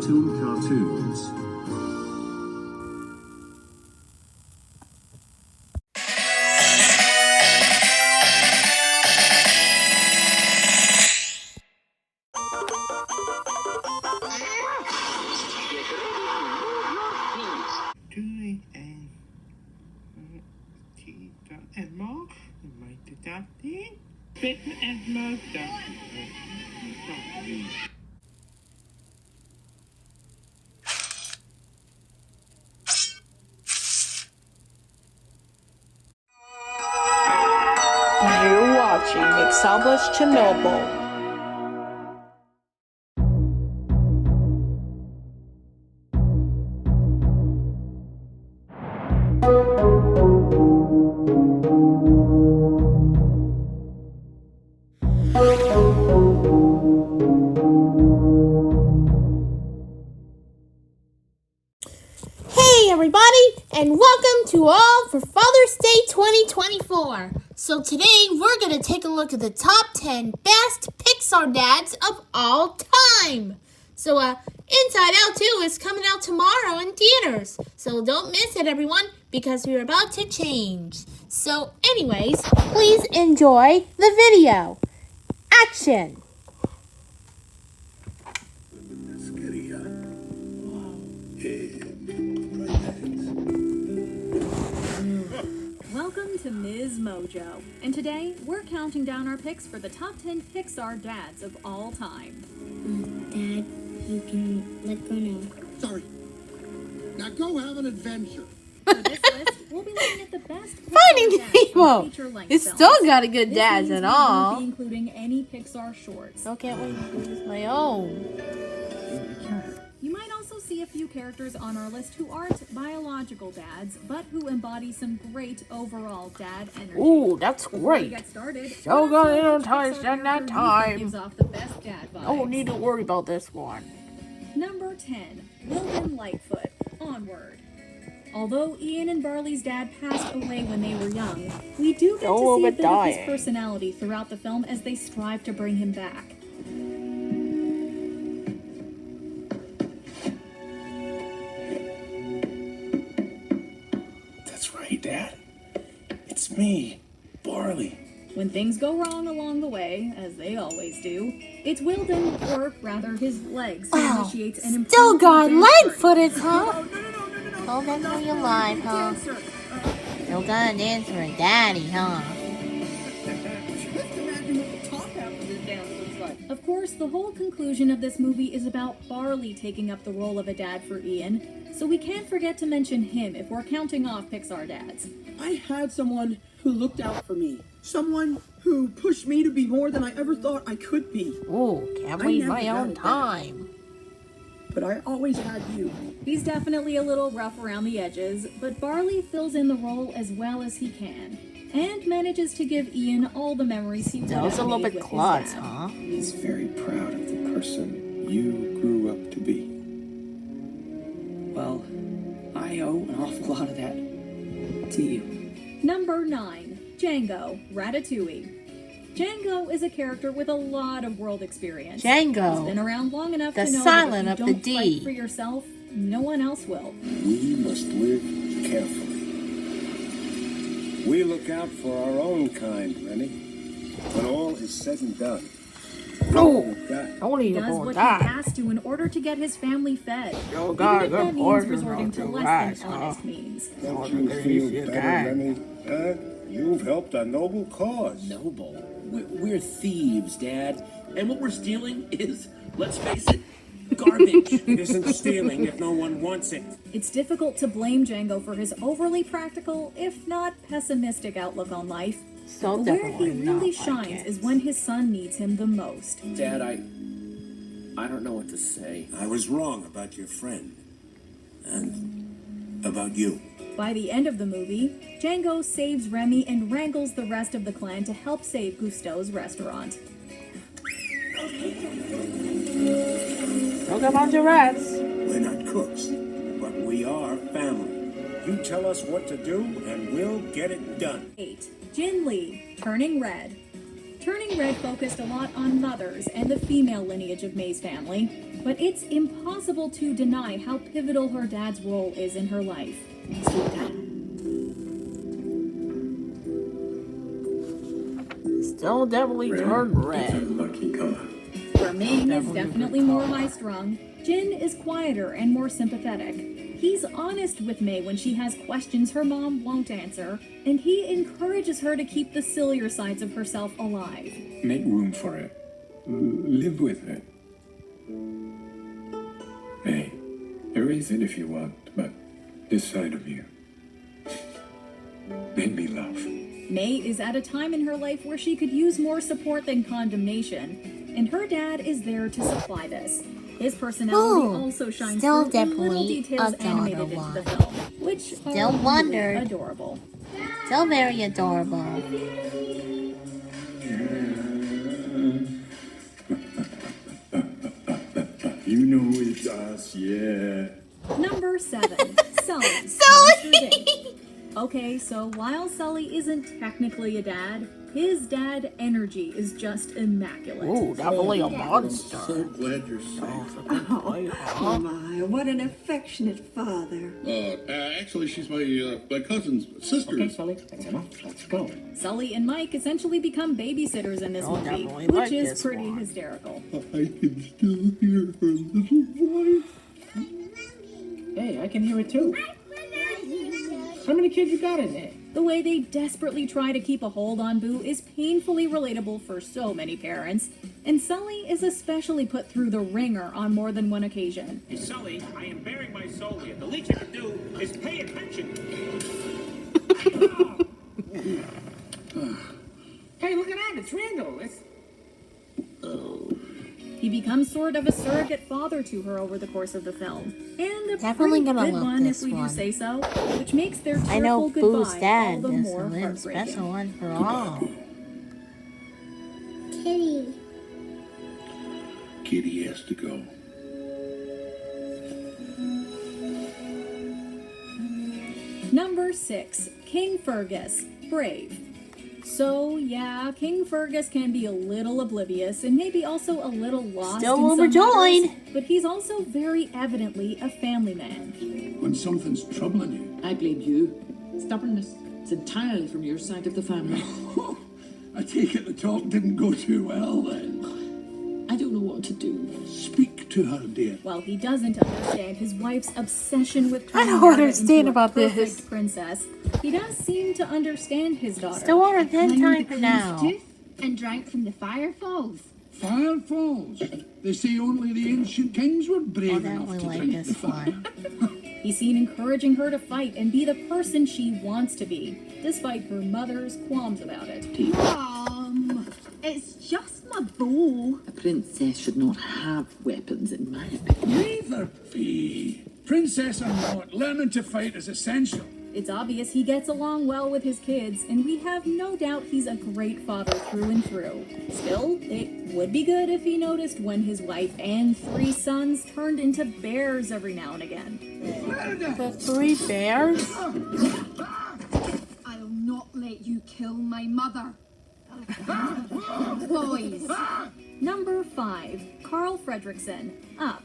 cartoon cartoons. And more, you might do that thing. Fit and more You're watching Examples Chernobyl. Hey everybody, and welcome to All for Father's Day 2024. So today we're going to take a look at the top 10 best Pixar dads of all time. So Inside Out 2 is coming out tomorrow in theaters. So don't miss it, everyone, because we're about to change. So anyways, please enjoy the video. Action! Welcome to Ms. Mojo, and today we're counting down our picks for the top 10 Pixar dads of all time. Dad, you can let go now. Sorry. Now go have an adventure. For this list, we'll be looking at the best Finding Pixar Nemo. dads feature-length It's films. still got a good dads This and means we all. won't be including any Pixar shorts. So can't wait to use my own. You might also see a few characters on our list who aren't biological dads, but who embody some great overall dad energy. Ooh, that's Before we great. get started, So let's got look it at on which time, Pixar stand that character time. gives off the best dad vibes. Don't need to worry about this one. Number 10, Wilden Lightfoot, Onward. Although Ian and Barley's dad passed away when they were young, we do get to see a bit of his personality throughout the film as they strive to bring him back. That's right, Dad. It's me, Barley. When things go wrong along the way, as they always do, it's Wilden, or rather his legs, who initiates an Still improvement got in leg dance footage, huh? Hold that for your life, huh? Still gonna dance for a daddy, huh? Of course, the whole conclusion of this movie is about Barley taking up the role of a dad for Ian, so we can't forget to mention him if we're counting off Pixar dads. I had someone who looked out for me. Someone who pushed me to be more than I ever thought I could be. Ooh, can't wait my own time. But I always had you. He's definitely a little rough around the edges, but Barley fills in the role as well as he can, and manages to give Ian all the memories he would That was have a little made bit with klutz, his dad. huh? He's very proud of the person you grew up to be. Well, I owe an awful lot of that to you. Number 9, Django, Ratatouille. Django is a character with a lot of world experience. Django. He's been around long enough The to know silent that if of you the don't D. fight for yourself, no one else will. We must live carefully. We look out for our own kind, Rennie. When all is said and done. Oh, God. don't He need to does go what he that. has to in order to get his family fed. Yo, Even God, if that good means portion resorting of to the less rice, than honest means. Don't you feel better, Rennie? Huh? You've helped a noble cause. Noble? We're thieves, Dad. And what we're stealing is, let's face it, garbage. It isn't stealing if no one wants it. It's difficult to blame Django for his overly practical, if not pessimistic outlook on life. So But where he definitely really not shines like it. is when his son needs him the most. Dad, I don't know what to say. I was wrong about your friend. And about you. By the end of the movie, Django saves Remy and wrangles the rest of the clan to help save Gusteau's restaurant. Talk about your rats. We're not cooks, but we are family. You tell us what to do, and we'll get it done. 8. Jin Lee, Turning Red. Turning Turning Red focused a lot on mothers and the female lineage of May's family, but it's impossible to deny how pivotal her dad's role is in her life. Still definitely turned It's a red. lucky color. Where Ming is definitely more high-strung, Jin is quieter and more sympathetic. He's honest with May when she has questions her mom won't answer, and he encourages her to keep the sillier sides of herself alive. Make room for it. Live with it. Hey, erase it if you want, but this side of you made me laugh. May is at a time in her life where she could use more support than condemnation, and her dad is there to supply this. His personality also shines still through in little definitely details animated into the film, which Still are really wondered. adorable. Still very adorable. You know it's us, yeah. Number 7, Sully. Sully! Okay, so while Sully isn't technically a dad, his dad energy is just immaculate. Ooh, definitely a monster. So glad you're safe. Oh my, what an affectionate father. Actually, she's my cousin's sister. Okay, Sully, that's enough. Let's go. Sully and Mike essentially become babysitters in this movie, definitely which like is this pretty one. hysterical. I can still hear her little voice. Hey, I can hear it too. How many kids you got in there? The way they desperately try to keep a hold on Boo is painfully relatable for so many parents, and Sully is especially put through the ringer on more than one occasion. Hey, Sully, I am bearing my soul here. The least I can do is pay attention. Hey, look at that. It's Randall. He becomes sort of a surrogate father to her over the course of the film, and a Definitely pretty gonna good love one this if we one. do say so, which makes their I know tearful Boo's goodbye dad all the is more a little heartbreaking. special one for all. Kitty. Kitty has to go. Number 6, King Fergus, Brave. So, yeah, King Fergus can be a little oblivious and maybe also a little lost Still in some overjoyed. matters, but he's also very evidently a family man. When something's troubling you, I blame you. Stubbornness. It's entirely from your side of the family. I take it the talk didn't go too well then. I don't know what to do. Speak to her, dear. While he doesn't understand his wife's obsession with I turning don't Margaret understand into a about this. perfect princess, he does seem to understand his daughter. Still want a 10 time for now. And drank from the fire falls. Fire falls. They say only the ancient kings were I brave enough definitely to like drink the this fire. one. He's seen encouraging her to fight and be the person she wants to be, despite her mother's qualms about it. It's just my bow. A princess should not have weapons, in my opinion. Neither be. Princess or not, learning to fight is essential. It's obvious he gets along well with his kids, and we have no doubt he's a great father through and through. Still, it would be good if he noticed when his wife and 3 sons turned into bears every now and again. The 3 bears? I'll not let you kill my mother. Boys. Number 5, Carl Fredricksen, Up.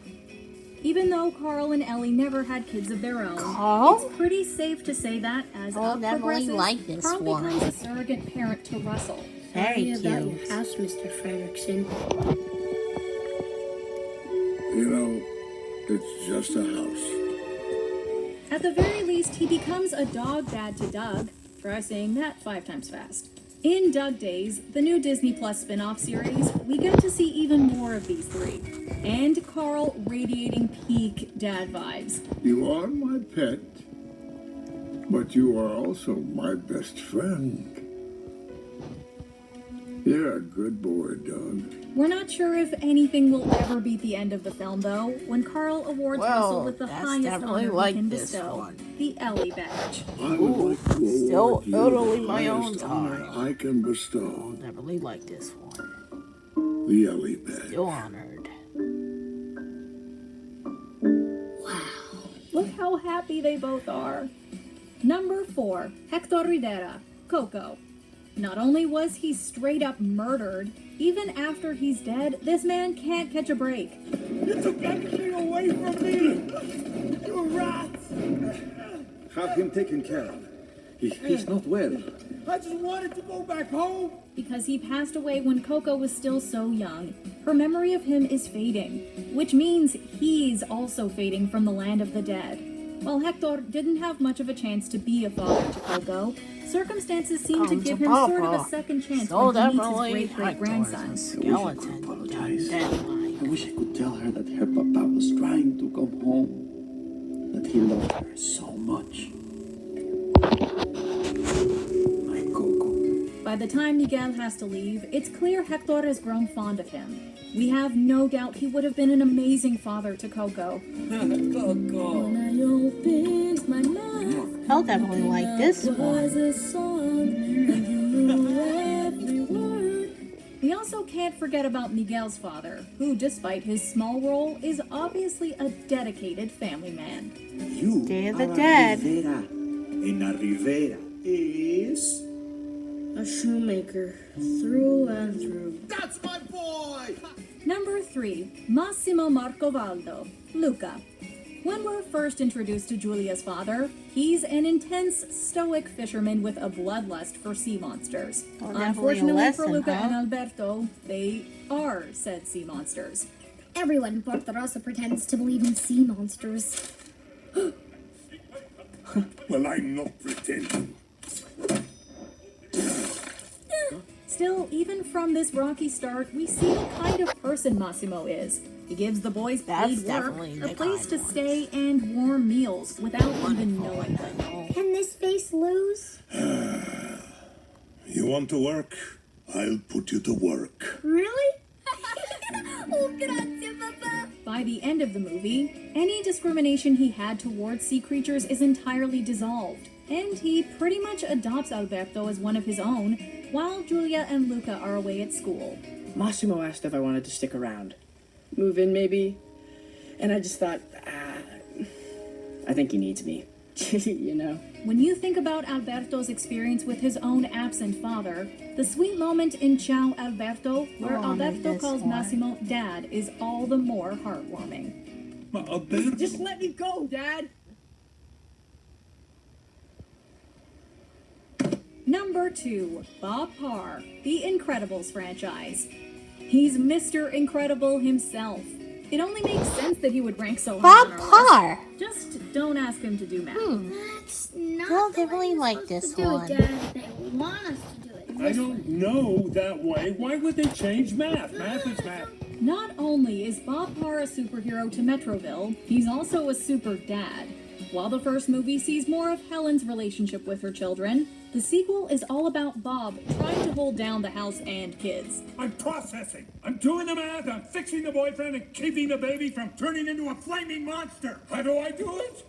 Even though Carl and Ellie never had kids of their own, Carl? it's pretty safe to say that as Oh, Up definitely progresses, like this Carl one. becomes a surrogate parent to Russell. Very cute. house, Mr. Fredricksen. You know, it's just a house. At the very least, he becomes a dog dad to Doug. Try saying that 5 times fast. In Doug Days, the new Disney Plus spin-off series, we get to see even more of these 3. And Carl radiating peak dad vibes. You are my pet, but you are also my best friend. You're a good boy, Doug. We're not sure if anything will ever beat the end of the film, though, when Carl awards Russell with the that's highest definitely honor he like can this bestow, one. the Ellie badge. I would like to still award you totally the my own highest honor time. I can bestow, Definitely like this one. the Ellie badge. Still honored. Look how happy they both are. Number 4, Hector Rivera, Coco. Not only was he straight up murdered, even after he's dead, this man can't catch a break. You took everything away from me! You rats! Have him taken care of. He's not well. I just wanted to go back home! Because he passed away when Coco was still so young, her memory of him is fading, which means he's also fading from the land of the dead. While Hector didn't have much of a chance to be a father to Coco, circumstances seem to give him sort of a second chance when he meets his great-great-grandson. Skeleton. I wish I could tell her that her papa was trying to come home. That he loved her so much. My Coco. By the time Miguel has to leave, it's clear Hector has grown fond of him. We have no doubt he would have been an amazing father to Coco. Coco. I'll definitely like this one. We also can't forget about Miguel's father, who, despite his small role, is obviously a dedicated family man. You Day of the Dead. Rivera. And a Rivera is... a shoemaker, through and through. That's my boy! Number 3, Massimo Marcovaldo, Luca. When we're first introduced to Giulia's father, he's an intense, stoic fisherman with a bloodlust for sea monsters. Unfortunately for Luca and Alberto, they are said sea monsters. Everyone in Porto Rosso pretends to believe in sea monsters. Well, I'm not pretending. Still, even from this rocky start, we see the kind of person Massimo is. He gives the boys paid work, a place to stay, and warm meals without even knowing them. Can this face lose? You want to work? I'll put you to work. Really? Oh, grazie, Papa. By the end of the movie, any discrimination he had towards sea creatures is entirely dissolved, and he pretty much adopts Alberto as one of his own, while Giulia and Luca are away at school. Massimo asked if I wanted to stick around. Move in, maybe? And I just thought, I think he needs me. You know? When you think about Alberto's experience with his own absent father, the sweet moment in Ciao Alberto, where Alberto calls Massimo Dad, is all the more heartwarming. Alberto? Just let me go, Dad! Number 2, Bob Parr, The Incredibles franchise. He's Mr. Incredible himself. It only makes sense that he would rank so high on our list. Parr. Just don't ask him to do math. That's not I'll the way definitely you're like supposed this to do one. it, Dad. They want us to do it. I don't know that way. Why would they change math? Math is math. Not only is Bob Parr a superhero to Metroville, he's also a super dad. While the first movie sees more of Helen's relationship with her children, the sequel is all about Bob trying to hold down the house and kids. I'm processing. I'm doing the math. I'm fixing the boyfriend and keeping the baby from turning into a flaming monster. How do I do it?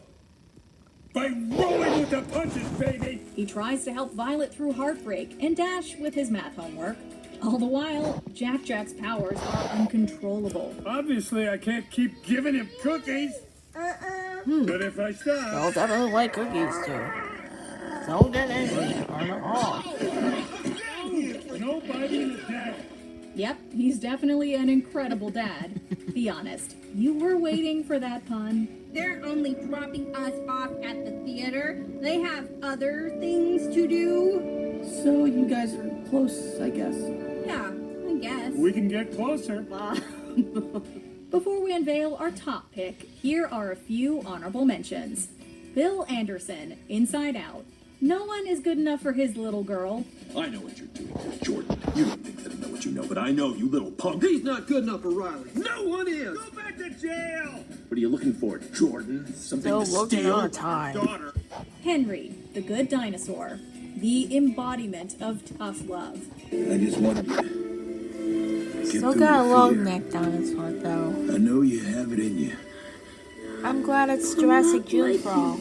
By rolling with the punches, baby. He tries to help Violet through heartbreak and Dash with his math homework. All the while, Jack's powers are uncontrollable. Obviously, I can't keep giving him cookies. But if I stop... I'll definitely like cookies too. Don't get angry. Turn it off. No biting is dead. Yep, he's definitely an incredible dad. Be honest, you were waiting for that pun. They're only dropping us off at the theater. They have other things to do. So you guys are close, I guess. Yeah, I guess. We can get closer. Before we unveil our top pick, here are a few honorable mentions. Bill Anderson, Inside Out. No one is good enough for his little girl. I know what you're doing, Jordan. You don't think that I know what you know, but I know, you little punk. He's not good enough for Riley. No one is! Go back to jail! What are you looking for, Jordan? Something Still to looking steal? on time. Daughter. Henry, the good dinosaur. The embodiment of tough love. I just wanted you to get Still through got a the long fear. neck dinosaur though. I know you have it in you. I'm glad it's Jurassic June for all.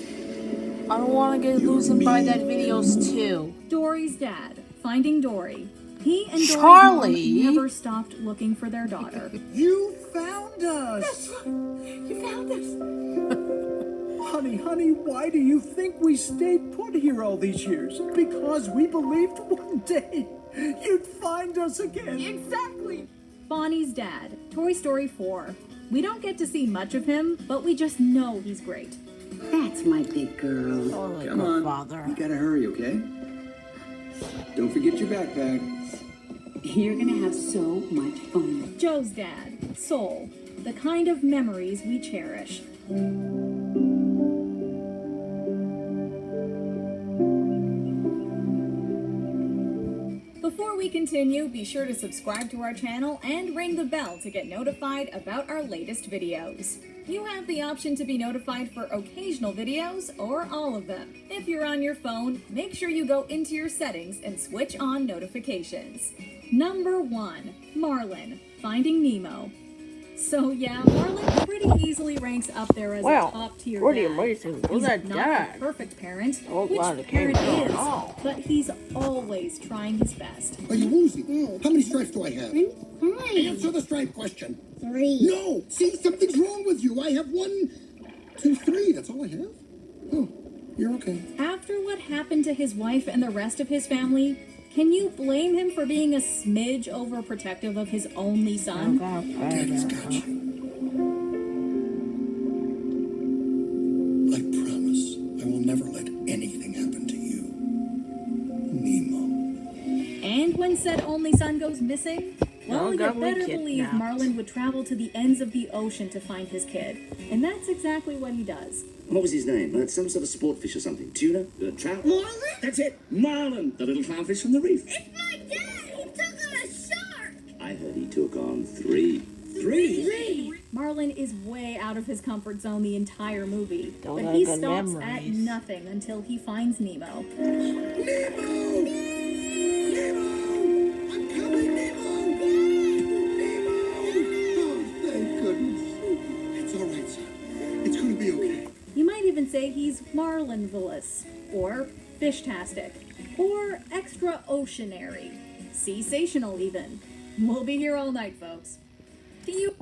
I don't want to get losing by that videos too. Dory's dad, Finding Dory. He and Dory's Charlie. mom never stopped looking for their daughter. You found us! You found us. Honey, why do you think we stayed put here all these years? Because we believed one day you'd find us again. Exactly! Bonnie's dad, Toy Story 4. We don't get to see much of him, but we just know he's great. That's my big girl. Come on, father. You gotta hurry, okay? Don't forget your backpack. You're gonna have so much fun. Joe's dad, Soul. The kind of memories we cherish. Before we continue, be sure to subscribe to our channel and ring the bell to get notified about our latest videos. You have the option to be notified for occasional videos or all of them. If you're on your phone, make sure you go into your settings and switch on notifications. Number 1, Marlin, Finding Nemo. So yeah, Marlin pretty easily ranks up there as a top-tier pretty dad. amazing. He's That not dad. the perfect parent, Oh, which glad it parent came is, out. but he's always trying his best. Are you woozy? How many stripes do I have? 3. Answer the stripe question. 3. No! See, something's wrong with you. I have 1, 2, 3. That's all I have? Oh, you're okay. After what happened to his wife and the rest of his family, can you blame him for being a smidge overprotective of his only son? Daddy's got you. I promise I will never let anything happen to you. Nemo. And when said only son goes missing, well, you got me better believe kidnapped. Marlin would travel to the ends of the ocean to find his kid. And that's exactly what he does. What was his name? Some sort of sport fish or something. Tuna? Trout? Marlin? That's it. Marlin, the little clownfish from the reef. It's my dad! He took on a shark! I heard he took on 3. 3? Marlin is way out of his comfort zone the entire movie, Don't but have he good stops at memories. nothing until he finds Nemo. Nemo! Nemo! I'm coming, Nemo! Nemo! Oh, thank goodness. It's all right, son. It's gonna be okay. You might even say he's Marlinvelous, or Fishtastic, or extra oceanary, sensational even. We'll be here all night, folks. Do you?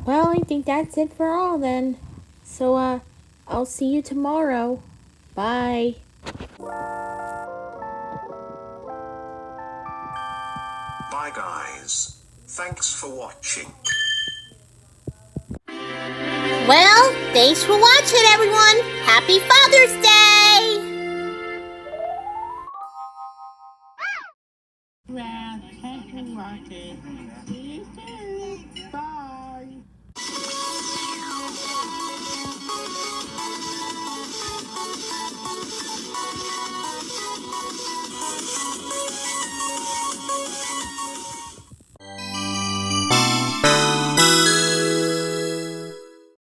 Well, I think that's it for all then. So, I'll see you tomorrow. Bye. Bye guys. Thanks for watching. Well, thanks for watching, everyone. Happy Father's Day!